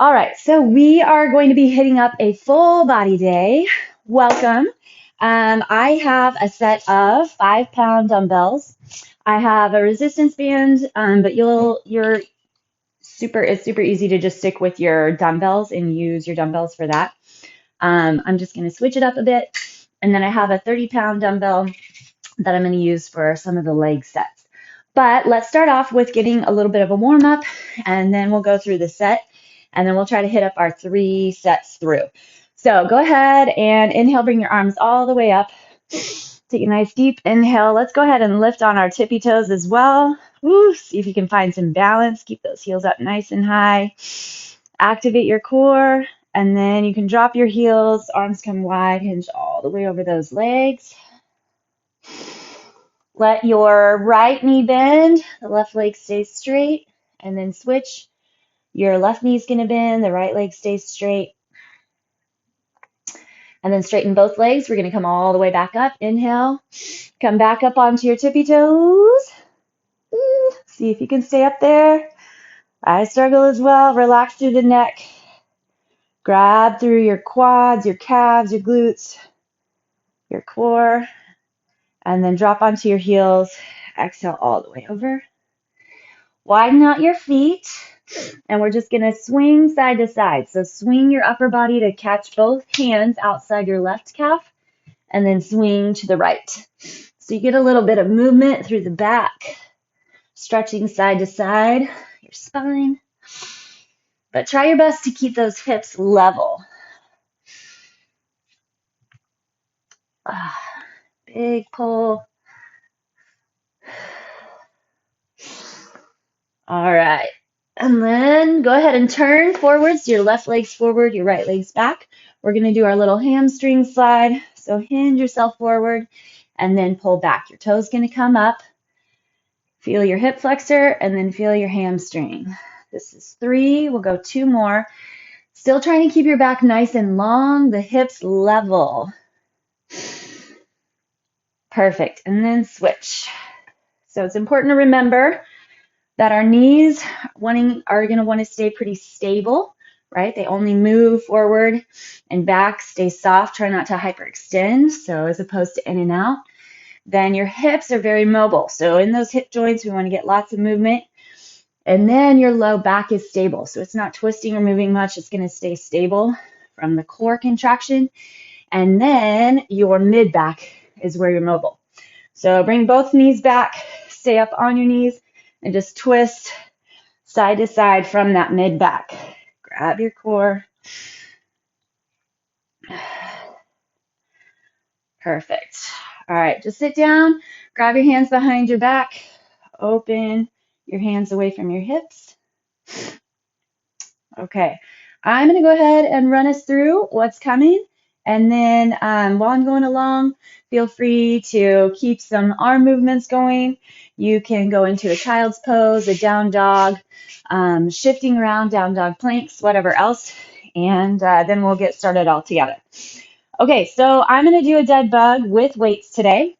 All right, so we are going to be hitting up a full body day. Welcome. I have a set of 5-pound dumbbells. I have a resistance band, but it's super easy to just stick with your dumbbells and use your dumbbells for that. I'm just going to switch it up a bit. And then I have a 30-pound dumbbell that I'm going to use for some of the leg sets. But let's start off with getting a little bit of a warm up, and then we'll go through the set, and then we'll try to hit up our 3 sets through. So go ahead and inhale, bring your arms all the way up. Take a nice deep inhale. Let's go ahead and lift on our tippy toes as well. Woo, see if you can find some balance. Keep those heels up nice and high. Activate your core, and then you can drop your heels, arms come wide, hinge all the way over those legs. Let your right knee bend, the left leg stays straight, and then switch. Your left knee's going to bend, the right leg stays straight. And then straighten both legs. We're going to come all the way back up. Inhale. Come back up onto your tippy toes. See if you can stay up there. I struggle as well. Relax through the neck. Grab through your quads, your calves, your glutes, your core. And then drop onto your heels. Exhale all the way over. Widen out your feet. And we're just going to swing side to side. So swing your upper body to catch both hands outside your left calf, and then swing to the right. So you get a little bit of movement through the back, stretching side to side, your spine. But try your best to keep those hips level. Big pull. All right. And then go ahead and turn forwards. Your left leg's forward, your right leg's back. We're going to do our little hamstring slide. So hinge yourself forward and then pull back. Your toe's going to come up. Feel your hip flexor and then feel your hamstring. This is 3. We'll go 2 more. Still trying to keep your back nice and long, the hips level. Perfect. And then switch. So it's important to remember that our knees are going to want to stay pretty stable, right? They only move forward and back, stay soft, try not to hyperextend, so as opposed to in and out. Then your hips are very mobile, so in those hip joints, we want to get lots of movement. And then your low back is stable, so it's not twisting or moving much. It's going to stay stable from the core contraction. And then your mid back is where you're mobile. So bring both knees back, stay up on your knees, and just twist side to side from that mid back. Grab your core. Perfect. All right, just sit down, grab your hands behind your back, open your hands away from your hips. Okay, I'm going to go ahead and run us through what's coming. And then while I'm going along, feel free to keep some arm movements going. You can go into a child's pose, a down dog, shifting around, down dog planks, whatever else. And then we'll get started all together. Okay, so I'm going to do a dead bug with weights today.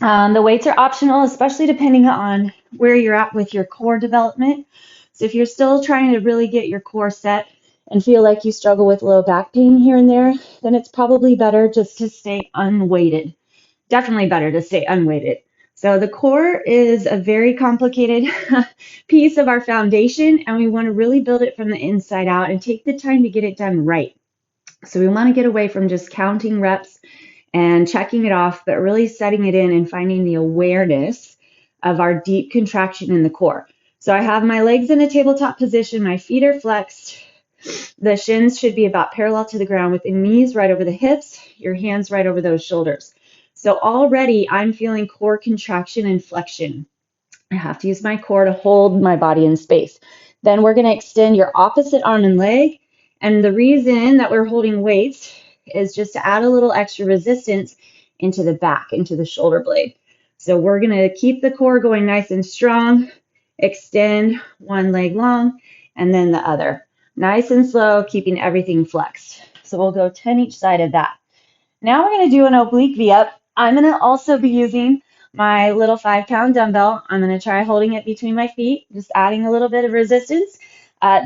The weights are optional, especially depending on where you're at with your core development. So if you're still trying to really get your core set and feel like you struggle with low back pain here and there, then it's probably better just to stay unweighted. Definitely better to stay unweighted. So the core is a very complicated piece of our foundation, and we want to really build it from the inside out and take the time to get it done right. So we want to get away from just counting reps and checking it off, but really setting it in and finding the awareness of our deep contraction in the core. So I have my legs in a tabletop position, my feet are flexed. The shins should be about parallel to the ground with the knees right over the hips, your hands right over those shoulders. So already I'm feeling core contraction and flexion. I have to use my core to hold my body in space. Then we're going to extend your opposite arm and leg. And the reason that we're holding weights is just to add a little extra resistance into the back, into the shoulder blade. So we're going to keep the core going nice and strong, extend one leg long, and then the other. Nice and slow, keeping everything flexed. So we'll go 10 each side of that. Now we're going to do an oblique V up. I'm going to also be using my little 5-pound dumbbell. I'm going to try holding it between my feet, just adding a little bit of resistance.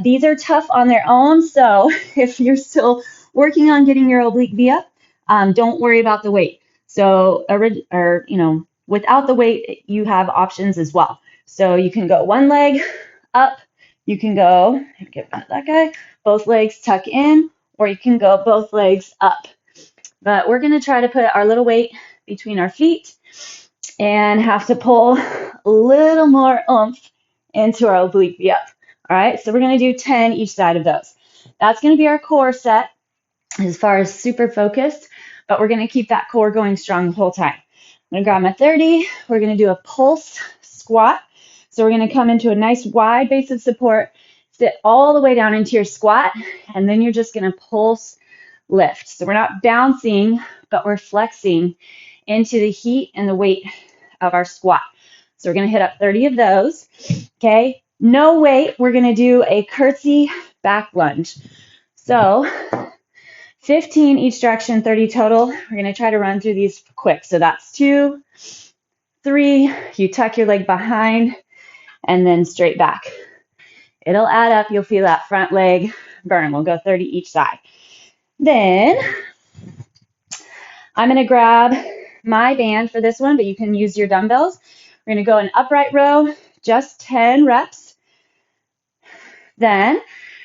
These are tough on their own, so if you're still working on getting your oblique V up, don't worry about the weight. So, without the weight, you have options as well. So you can go one leg up, you can go, get that guy, both legs tuck in, or you can go both legs up. But we're going to try to put our little weight between our feet and have to pull a little more oomph into our oblique V up. All right, so we're going to do 10 each side of those. That's going to be our core set as far as super focused, but we're going to keep that core going strong the whole time. I'm going to grab my 30. We're going to do a pulse squat. So we're going to come into a nice wide base of support, sit all the way down into your squat, and then you're just going to pulse lift. So we're not bouncing, but we're flexing into the heat and the weight of our squat. So we're going to hit up 30 of those. Okay, no weight. We're going to do a curtsy back lunge. So 15 each direction, 30 total. We're going to try to run through these quick. So that's 2, 3. You tuck your leg behind and then straight back. It'll add up. You'll feel that front leg burn. We'll go 30 each side. Then I'm going to grab my band for this one, but you can use your dumbbells. We're going to go in upright row, just 10 reps. Then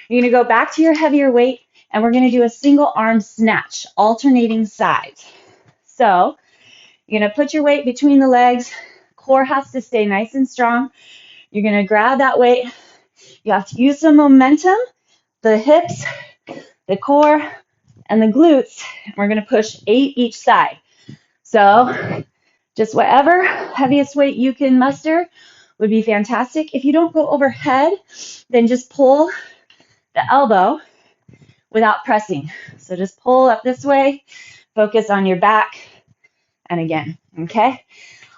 you're going to go back to your heavier weight, and we're going to do a single arm snatch, alternating sides. So you're going to put your weight between the legs. Core has to stay nice and strong. You're going to grab that weight. You have to use some momentum, the hips, the core, and the glutes. We're going to push 8 each side. So just whatever heaviest weight you can muster would be fantastic. If you don't go overhead, then just pull the elbow without pressing. So just pull up this way, focus on your back, and again, okay?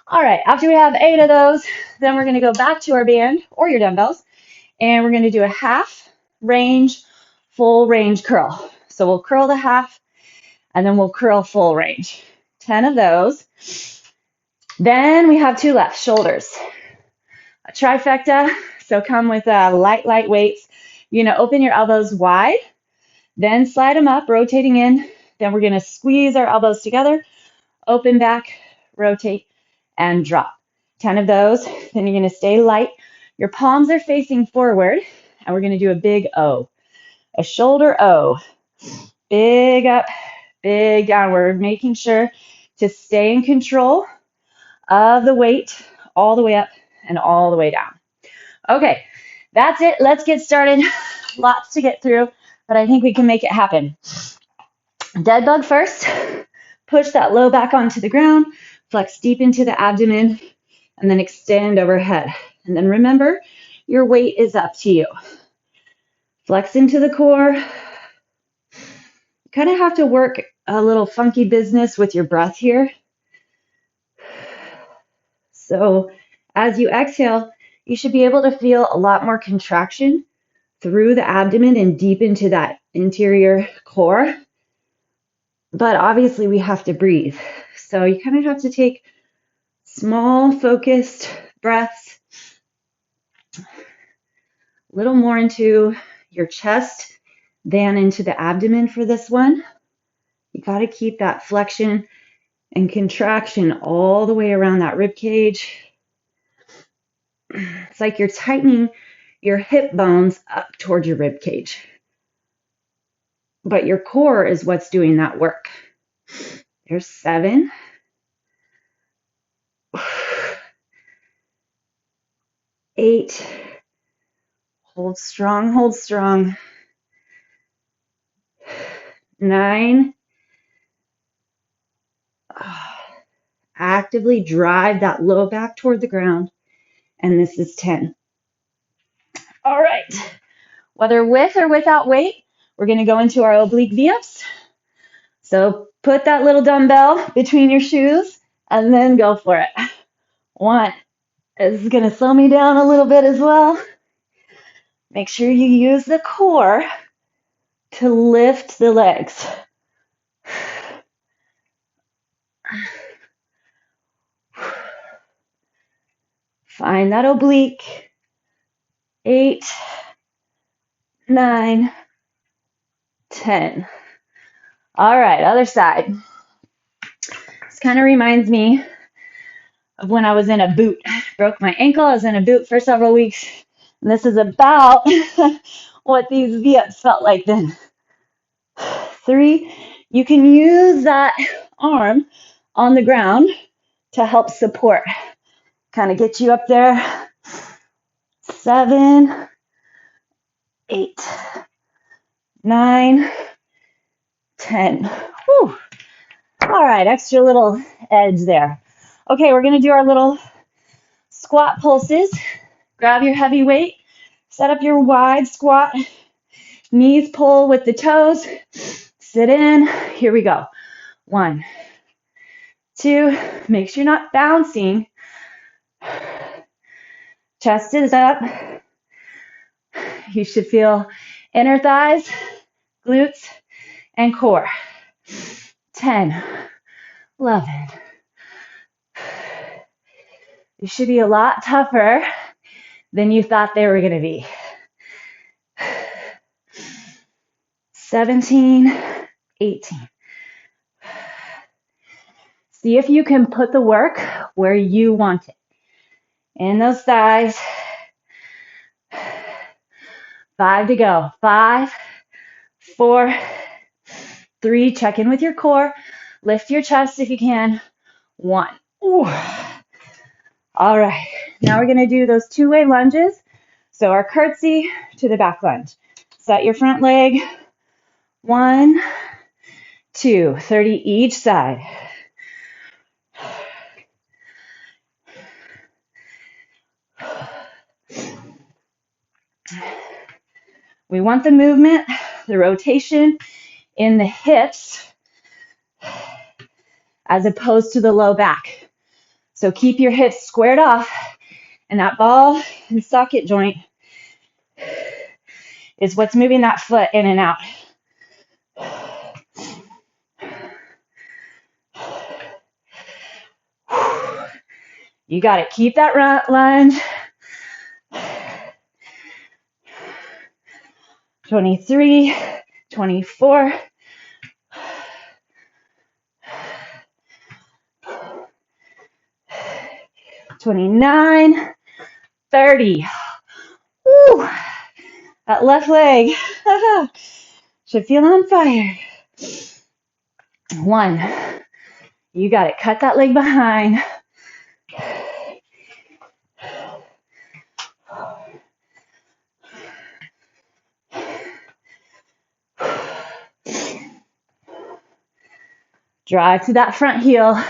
All right, after we have 8 of those, then we're going to go back to our band or your dumbbells, and we're going to do a half range, full range curl. So we'll curl the half, and then we'll curl full range. 10 of those. Then we have 2 left, shoulders. A trifecta, so come with light weights. You're going to open your elbows wide, then slide them up, rotating in. Then we're going to squeeze our elbows together, open back, rotate, and drop. 10 of those. Then you're going to stay light. Your palms are facing forward, and we're going to do a big O, a shoulder O. Big up, big downward, making sure to stay in control of the weight all the way up and all the way down. Okay, that's it. Let's get started. Lots to get through, but I think we can make it happen. Dead bug first. Push that low back onto the ground, flex deep into the abdomen, and then extend overhead. And then remember, your weight is up to you. Flex into the core. You kind of have to work a little funky business with your breath here. So as you exhale, you should be able to feel a lot more contraction through the abdomen and deep into that interior core. But obviously we have to breathe. So you kind of have to take small, focused breaths, a little more into your chest than into the abdomen for this one. You got to keep that flexion and contraction all the way around that rib cage. It's like you're tightening your hip bones up towards your rib cage. But your core is what's doing that work. There's 7. 8. Hold strong, hold strong. 9. Actively drive that low back toward the ground. And this is 10. All right. Whether with or without weight, we're going to go into our oblique V ups. So put that little dumbbell between your shoes and then go for it. 1. This is going to slow me down a little bit as well. Make sure you use the core to lift the legs. Find that oblique. 8, 9, 10. All right, other side. This kind of reminds me of when I was in a boot. Broke my ankle. I was in a boot for several weeks. And this is about what these V-ups felt like then. 3, you can use that arm on the ground to help support. Kind of get you up there. 7, 8, 9, 10. Whew. All right, extra little edge there. Okay, we're going to do our little squat pulses. Grab your heavy weight. Set up your wide squat. Knees pull with the toes. Sit in. Here we go. 1, 2. Make sure you're not bouncing. Chest is up. You should feel inner thighs, glutes, and core. 10, 11. You should be a lot tougher than you thought they were going to be. 17, 18. See if you can put the work where you want it. In those thighs. 5 to go. 5, 4, 3. Check in with your core. Lift your chest if you can. 1. Ooh. All right. Now we're going to do those two-way lunges. So our curtsy to the back lunge. Set your front leg. 1, 2. 30 each side. We want the movement, the rotation in the hips as opposed to the low back. So keep your hips squared off, and that ball and socket joint is what's moving that foot in and out. You got it. Keep that lunge. 23, 24, 29, 30. Woo! That left leg should feel on fire. 1. You got it. Cut that leg behind. 'Drive to that front heel.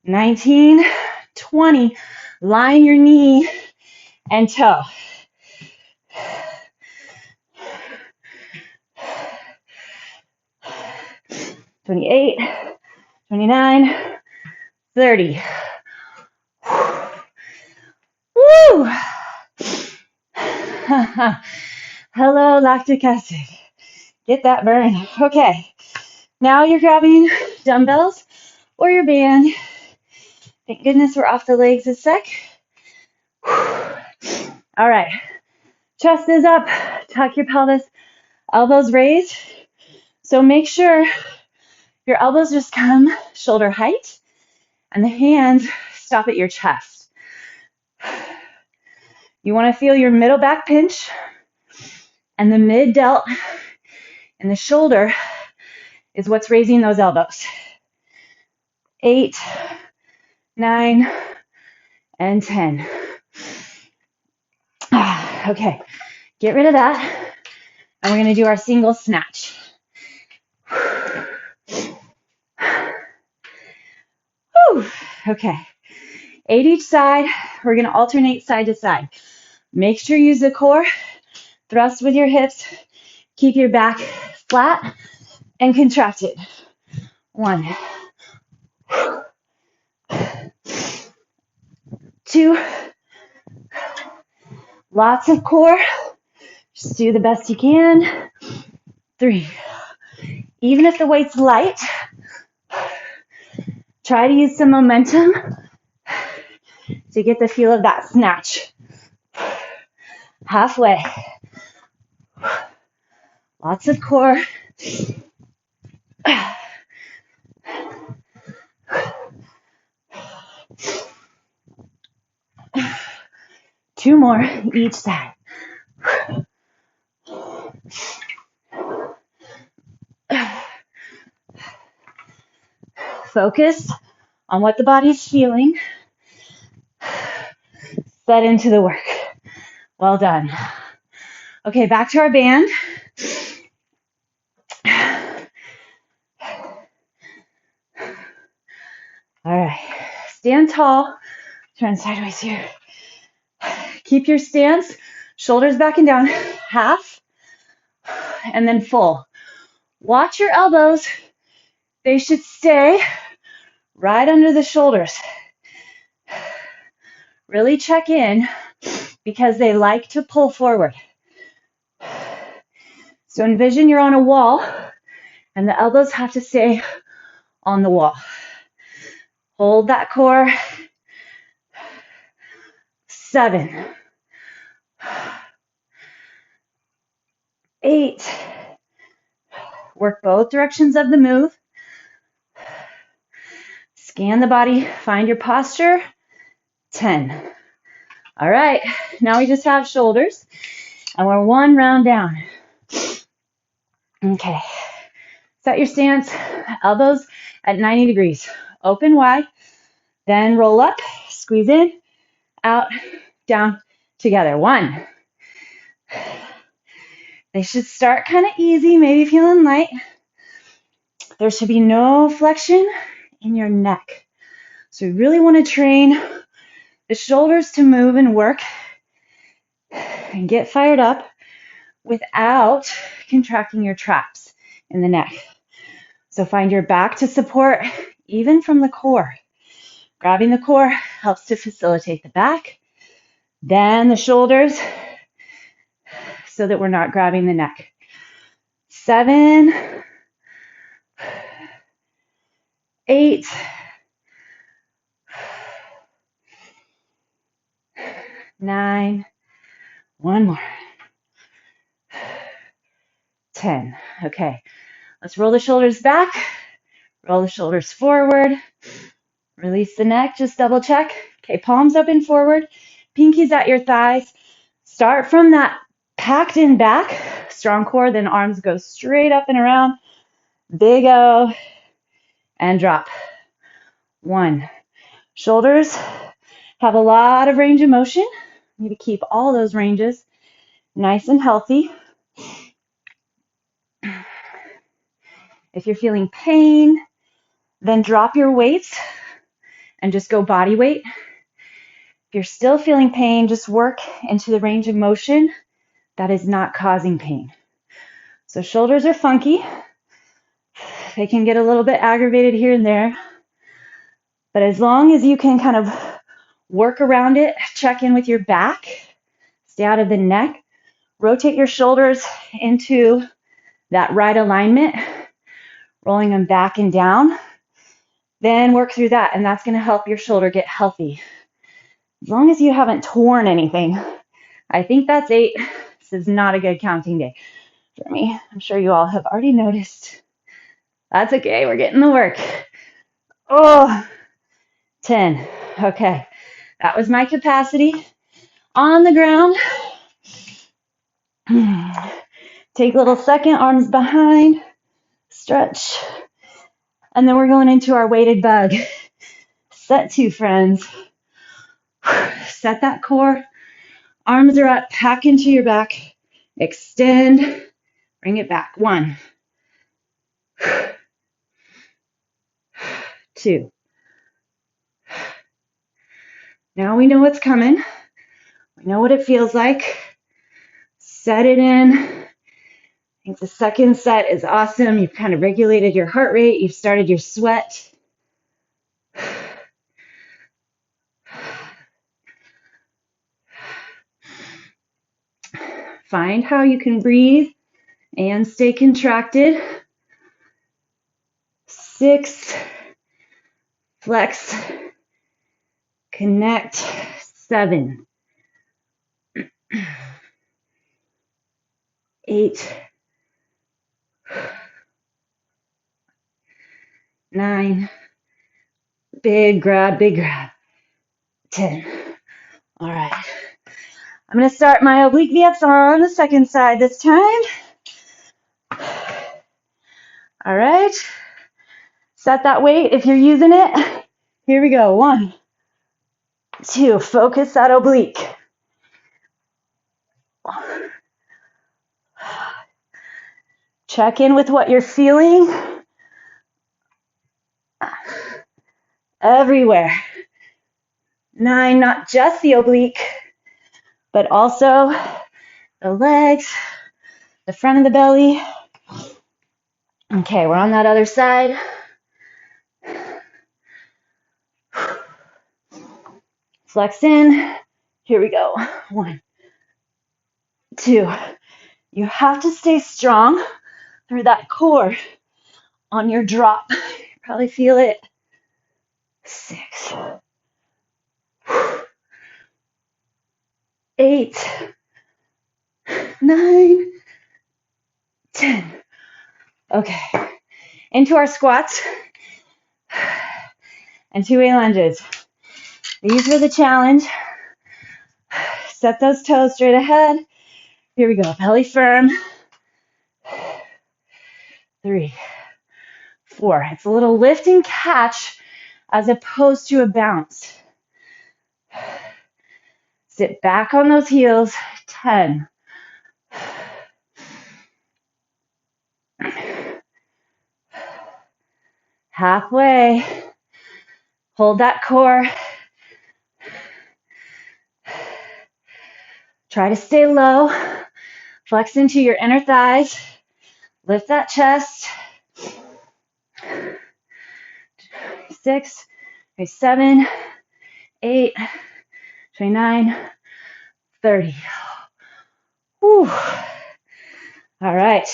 19, 20. Line your knee and toe. 28, 29, 30. Woo! Hello, lactic acid. Get that burn. Okay. Now you're grabbing dumbbells or your band. Thank goodness we're off the legs a sec. All right. Chest is up. Tuck your pelvis. Elbows raised. So make sure your elbows just come shoulder height and the hands stop at your chest. You want to feel your middle back pinch and the mid delt and the shoulder is what's raising those elbows. 8, 9, and 10. Okay, get rid of that. And we're going to do our single snatch. Whew. Okay, 8 each side. We're going to alternate side to side. Make sure you use the core. Thrust with your hips. Keep your back flat and contracted. 1, 2. Lots of core. Just do the best you can. 3. Even if the weight's light, Try to use some momentum to get the feel of that snatch. Halfway. Lots of core. Two more each side. Focus on what the body's feeling. Set into the work. Well done. Okay, back to our band. All right, stand tall. Turn sideways here. Keep your stance, shoulders back and down, half, and then full. Watch your elbows. They should stay right under the shoulders. Really check in because they like to pull forward. So envision you're on a wall and the elbows have to stay on the wall. Hold that core. 7, 8. Work both directions of the move. Scan the body, find your posture. 10. All right, now we just have shoulders and we're one round down. Okay, set your stance, elbows at 90 degrees. Open wide, then roll up, squeeze in, out, down, together. 1. They should start kind of easy, maybe feeling light. There should be no flexion in your neck. So we really want to train the shoulders to move and work and get fired up without contracting your traps in the neck. So find your back to support even from the core. Grabbing the core helps to facilitate the back, then the shoulders so that we're not grabbing the neck. 7, 8, 9, one more, 10. Okay, let's roll the shoulders back, roll the shoulders forward, release the neck, just double check. Okay, palms open forward, pinkies at your thighs. Start from that packed in back, strong core, then arms go straight up and around. Big O, and drop. 1. Shoulders have a lot of range of motion. You need to keep all those ranges nice and healthy. If you're feeling pain, then drop your weights and just go body weight. If you're still feeling pain, just work into the range of motion that is not causing pain. So shoulders are funky. They can get a little bit aggravated here and there. But as long as you can kind of work around it, check in with your back, stay out of the neck, rotate your shoulders into that right alignment, rolling them back and down, then work through that, and that's going to help your shoulder get healthy. As long as you haven't torn anything, I think that's 8. This is not a good counting day for me. I'm sure you all have already noticed. That's okay, we're getting the work. Oh, 10. Okay, that was my capacity. On the ground. Take a little second, arms behind, stretch. And then we're going into our weighted bug. Set 2, friends. Set that core. Arms are up, pack into your back. Extend, bring it back. 1, 2. Now we know what's coming. We know what it feels like. Set it in. I think the second set is awesome. You've kind of regulated your heart rate. You've started your sweat. Find how you can breathe and stay contracted. 6, Flex, connect, 7, 8, 9, big grab, 10. All right. I'm going to start my oblique V Ups on the second side this time. All right. Set that weight if you're using it. Here we go. 1, 2. Focus that oblique. Check in with what you're feeling. Everywhere. 9, not just the oblique, but also the legs, the front of the belly. Okay, we're on that other side. Flex in. Here we go. 1, 2. You have to stay strong through that core on your drop. You probably feel it. 6, 8, 9, 10. Okay, into our squats and two-way lunges. These are the challenge. Set those toes straight ahead. Here we go, belly firm. 3, 4. It's a little lift and catch as opposed to a bounce. Sit back on those heels. 10. Halfway. Hold that core. Try to stay low. Flex into your inner thighs. Lift that chest. 6, 7, 8, 29, 30. Whew. All right.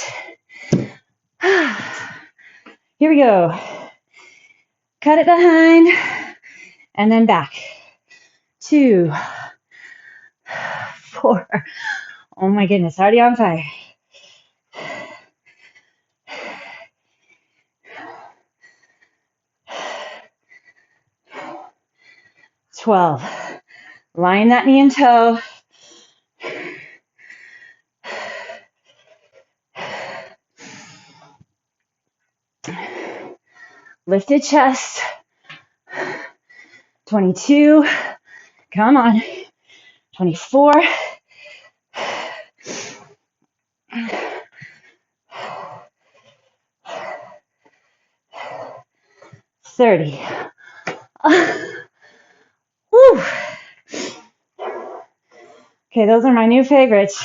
Here we go. Cut it behind and then back. 2, 4. Oh my goodness, already on fire. 12. Line that knee and toe. 'Lifted chest. 22. Come on. 24. 30. Whew. Okay, those are my new favorites.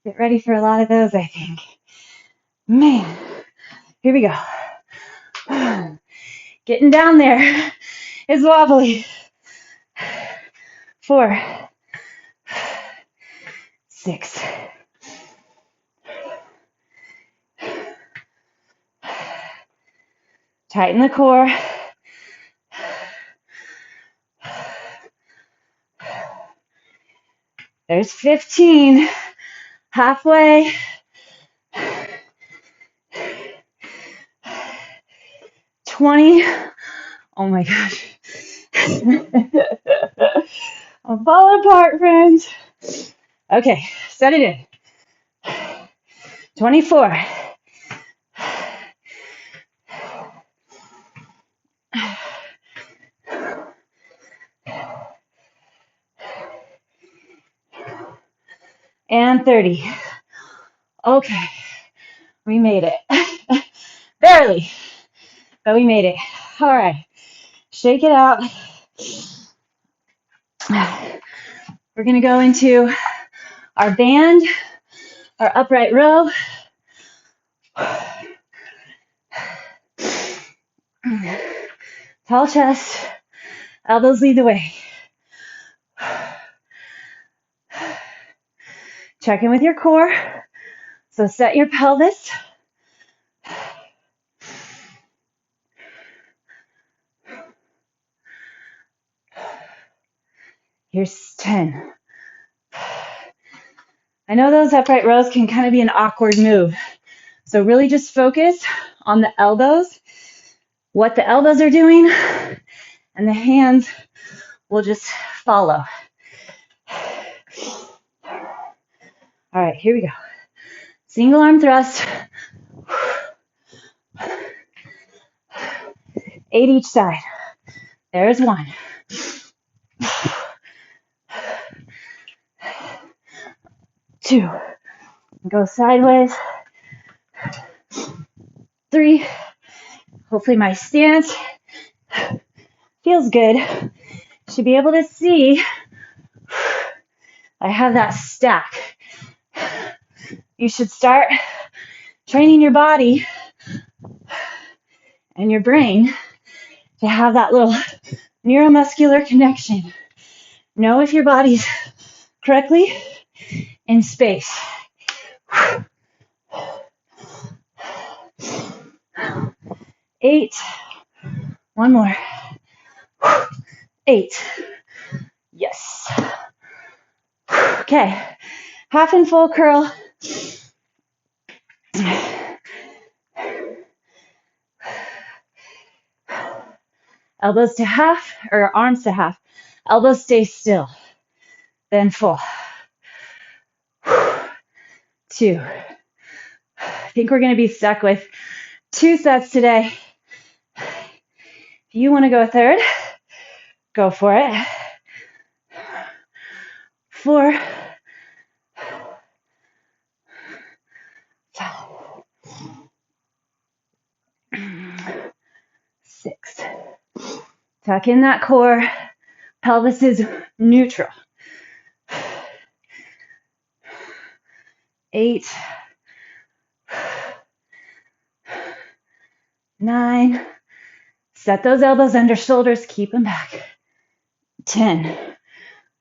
Get ready for a lot of those, I think. Man, here we go. Getting down there is wobbly. 4, 6. Tighten the core. There's 15. Halfway. 20. Oh my gosh. I'm falling apart, friends. Okay, set it in. 24. 30. Okay, we made it. Barely, but we made it. All right, shake it out. We're gonna go into our band, our upright row. Tall chest, elbows lead the way. Check in with your core. So set your pelvis. Here's 10. I know those upright rows can kind of be an awkward move. So really just focus on the elbows, what the elbows are doing, and the hands will just follow. All right, here we go. Single arm thrust. 8 each side. There's 1. 2. Go sideways. 3. Hopefully my stance feels good. Should be able to see I have that stack. You should start training your body and your brain to have that little neuromuscular connection. Know if your body's correctly in space. 8. 1 more. 8. Yes. Okay. Half and full curl. Elbows to half, or arms to half. Elbows stay still. Then full. 2. I think we're going to be stuck with 2 sets today. If you want to go a third, go for it. 4. 5. 6. Tuck in that core. Pelvis is neutral. 8. 9. Set those elbows under shoulders. Keep them back. 10.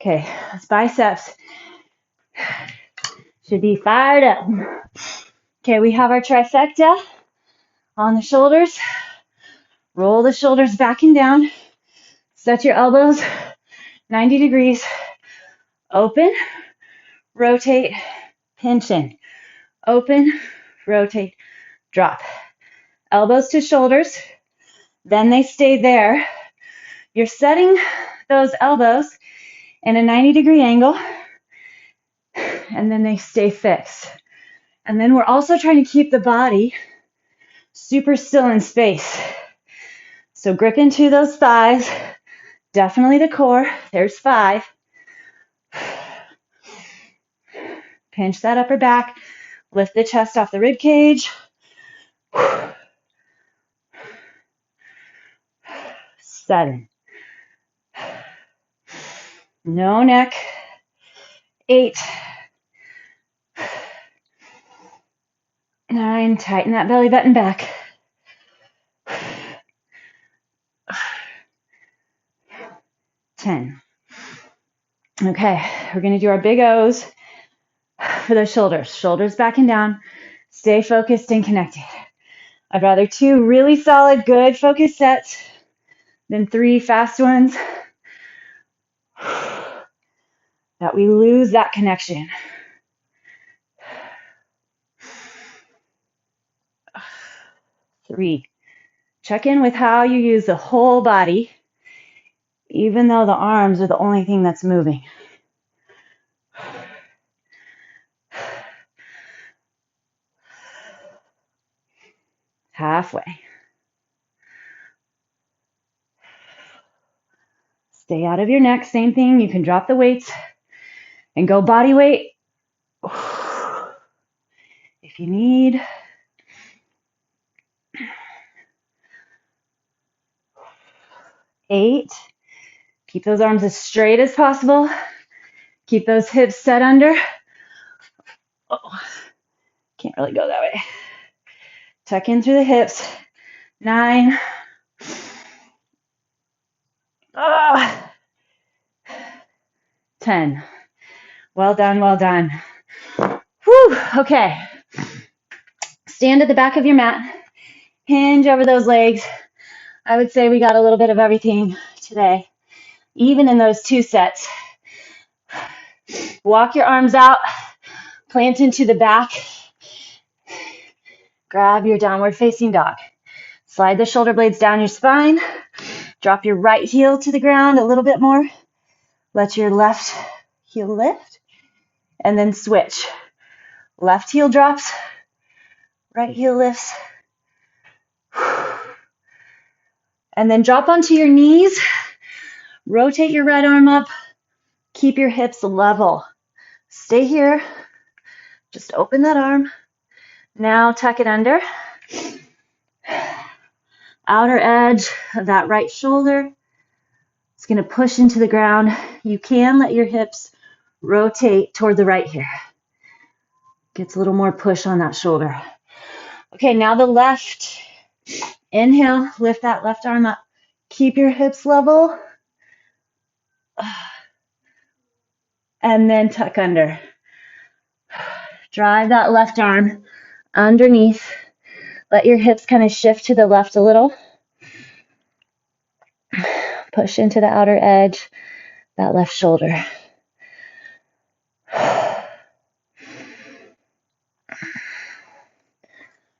Okay, those biceps should be fired up. Okay, we have our trifecta on the shoulders. Roll the shoulders back and down. Set your elbows 90 degrees. Open, rotate, pinch in. Open, rotate, drop. Elbows to shoulders. Then they stay there. You're setting those elbows in a 90-degree angle, and then they stay fixed. And then we're also trying to keep the body super still in space. So grip into those thighs, definitely the core. There's 5. Pinch that upper back, lift the chest off the rib cage. 7. No neck. 8. 9. Tighten that belly button back. 10. Okay, we're going to do our big O's for the shoulders. Shoulders back and down. Stay focused and connected. I'd rather 2 really solid, good focus sets than 3 fast ones that we lose that connection. 3. Check in with how you use the whole body, even though the arms are the only thing that's moving. Halfway. Stay out of your neck. Same thing. You can drop the weights and go body weight if you need. 8. Keep those arms as straight as possible. Keep those hips set under. Oh, can't really go that way. Tuck in through the hips. 9. 10. Well done, well done. Whew, okay. Stand at the back of your mat. Hinge over those legs. I would say we got a little bit of everything today. Even in those 2 sets, Walk your arms out, plant into the back. Grab your downward facing dog. Slide the shoulder blades down your spine. Drop your right heel to the ground a little bit more. Let your left heel lift. And then switch. Left heel drops. Right heel lifts. And then drop onto your knees. Rotate your right arm up. Keep your hips level. Stay here. Just open that arm. Now tuck it under. Outer edge of that right shoulder. It's going to push into the ground. You can let your hips rotate toward the right here. Gets a little more push on that shoulder. Okay, now the left. Inhale, lift that left arm up. Keep your hips level. And then tuck under. Drive that left arm underneath. Let your hips kind of shift to the left a little. Push into the outer edge, that left shoulder.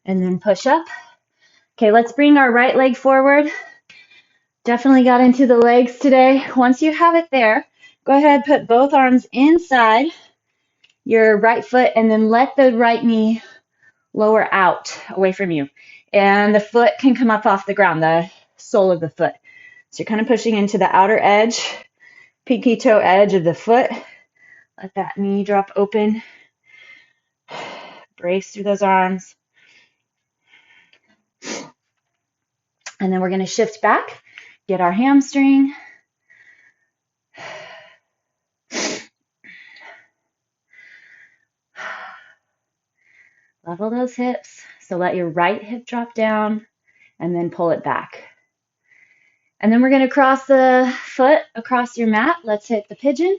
And then push up. Okay, let's bring our right leg forward. Definitely got into the legs today. Once you have it there, go ahead, put both arms inside your right foot and then let the right knee lower out away from you. And the foot can come up off the ground, the sole of the foot. So you're kind of pushing into the outer edge, pinky toe edge of the foot. Let that knee drop open. Brace through those arms. And then we're going to shift back, get our hamstring. Level those hips. So let your right hip drop down and then pull it back. And then we're going to cross the foot across your mat. Let's hit the pigeon.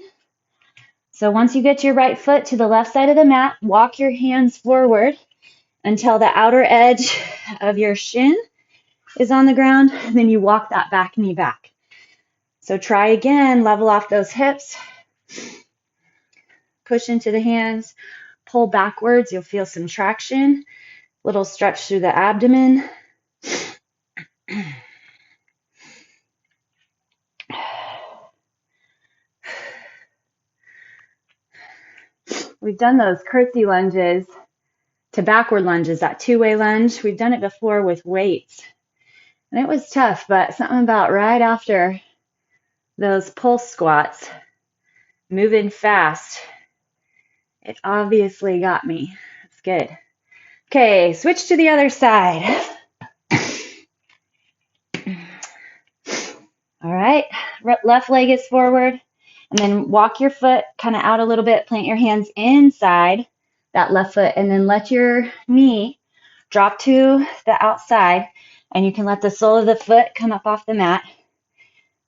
So once you get your right foot to the left side of the mat, walk your hands forward until the outer edge of your shin is on the ground. And then you walk that back knee back. So try again, level off those hips. Push into the hands, pull backwards. You'll feel some traction. Little stretch through the abdomen. We've done those curtsy lunges to backward lunges, that two-way lunge. We've done it before with weights. And it was tough, but something about right after those pulse squats, moving fast, it obviously got me. That's good. Okay, switch to the other side. All right, left leg is forward. And then walk your foot kind of out a little bit. Plant your hands inside that left foot. And then let your knee drop to the outside. And you can let the sole of the foot come up off the mat.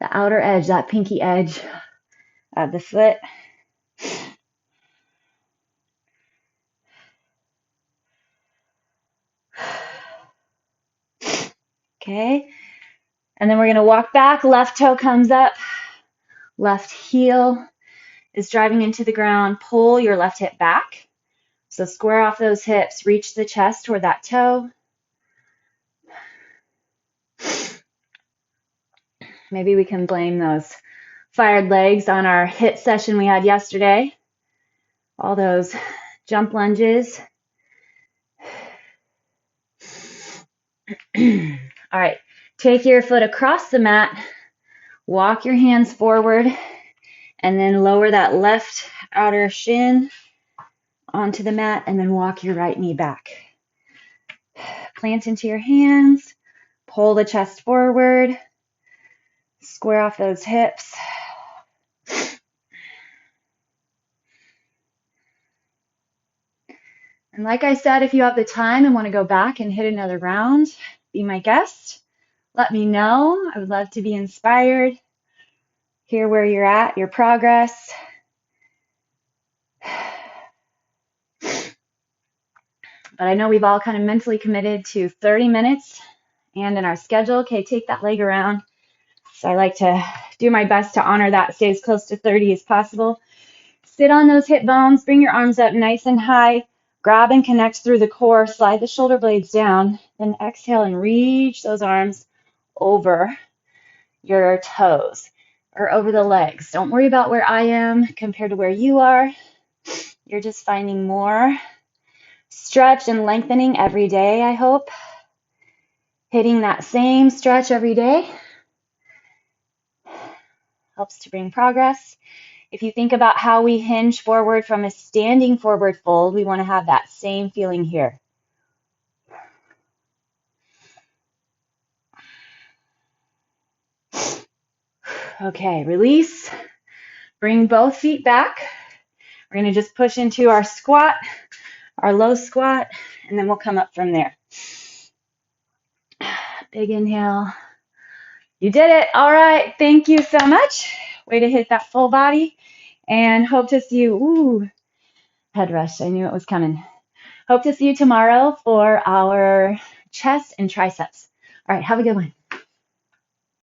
The outer edge, that pinky edge of the foot. Okay. And then we're going to walk back. Left toe comes up. Left heel is driving into the ground. Pull your left hip back. So square off those hips. Reach the chest toward that toe. Maybe we can blame those fired legs on our HIIT session we had yesterday. All those jump lunges. All right. Take your foot across the mat. Walk your hands forward. And then lower that left outer shin onto the mat. And then walk your right knee back. Plant into your hands. Pull the chest forward. Square off those hips. And like I said, if you have the time and want to go back and hit another round, be my guest. Let me know. I would love to be inspired. Hear where you're at, your progress. But I know we've all kind of mentally committed to 30 minutes and in our schedule. Okay, take that leg around. So I like to do my best to honor that, stay as close to 30 as possible. Sit on those hip bones, bring your arms up nice and high, grab and connect through the core, slide the shoulder blades down, then exhale and reach those arms over your toes or over the legs. Don't worry about where I am compared to where you are. You're just finding more stretch and lengthening every day, I hope. Hitting that same stretch every day helps to bring progress. If you think about how we hinge forward from a standing forward fold, we want to have that same feeling here. Okay, release. Bring both feet back. We're going to just push into our squat, our low squat, and then we'll come up from there. Big inhale. You did it. All right. Thank you so much. Way to hit that full body. And hope to see you. Ooh, head rush. I knew it was coming. Hope to see you tomorrow for our chest and triceps. All right. Have a good one.